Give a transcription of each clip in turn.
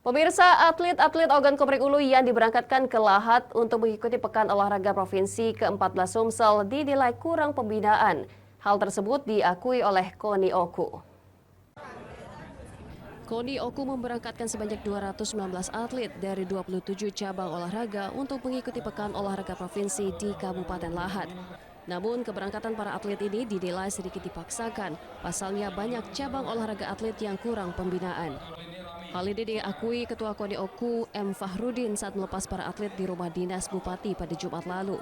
Pemirsa, atlet-atlet Ogan Komering Ulu yang diberangkatkan ke Lahat untuk mengikuti Pekan Olahraga Provinsi ke-14 Sumsel dinilai kurang pembinaan. Hal tersebut diakui oleh Koni Oku. Koni Oku memberangkatkan sebanyak 219 atlet dari 27 cabang olahraga untuk mengikuti Pekan Olahraga Provinsi di Kabupaten Lahat. Namun keberangkatan para atlet ini dinilai sedikit dipaksakan, pasalnya banyak cabang olahraga atlet yang kurang pembinaan. Hal ini diakui Ketua Koni Oku M. Fahrudin saat melepas para atlet di rumah dinas Bupati pada Jumat lalu.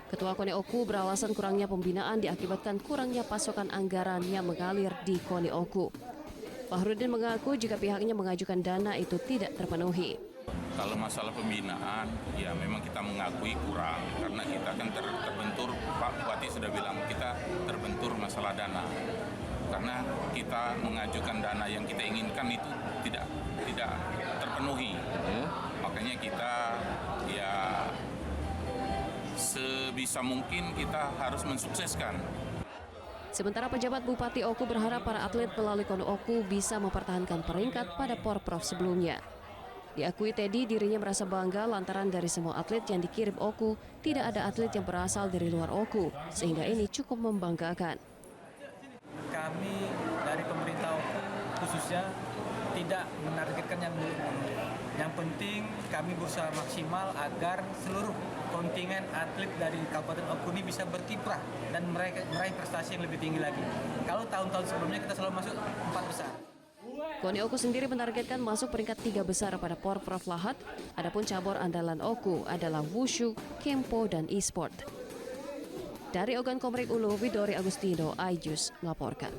Ketua Koni Oku beralasan kurangnya pembinaan diakibatkan kurangnya pasokan anggaran yang mengalir di Koni Oku. Fahrudin mengaku jika pihaknya mengajukan dana itu tidak terpenuhi. Kalau masalah pembinaan, ya memang kita mengakui kurang karena kita kan terbentur, Pak Bupati sudah bilang kita terbentur masalah dana. Karena kita mengajukan dana yang kita inginkan itu tidak terpenuhi. Makanya kita ya sebisa mungkin kita harus mensukseskan. Sementara pejabat Bupati Oku berharap para atlet melalui Koni Oku bisa mempertahankan peringkat pada Porprov sebelumnya. Diakui Teddy dirinya merasa bangga lantaran dari semua atlet yang dikirim Oku, tidak ada atlet yang berasal dari luar Oku, sehingga ini cukup membanggakan. Kami dari pemerintah Oku khususnya tidak menargetkan yang muluk-muluk. Yang penting kami berusaha maksimal agar seluruh kontingen atlet dari Kabupaten Oku ini bisa berkiprah dan meraih prestasi yang lebih tinggi lagi. Kalau tahun-tahun sebelumnya kita selalu masuk 4 besar. Koni Oku sendiri menargetkan masuk peringkat 3 besar pada Porprov Lahat. Adapun cabur andalan Oku adalah wushu, kempo, dan e-sport. Dari Ogan Komering Ulu, Widori Agustino, iJus melaporkan.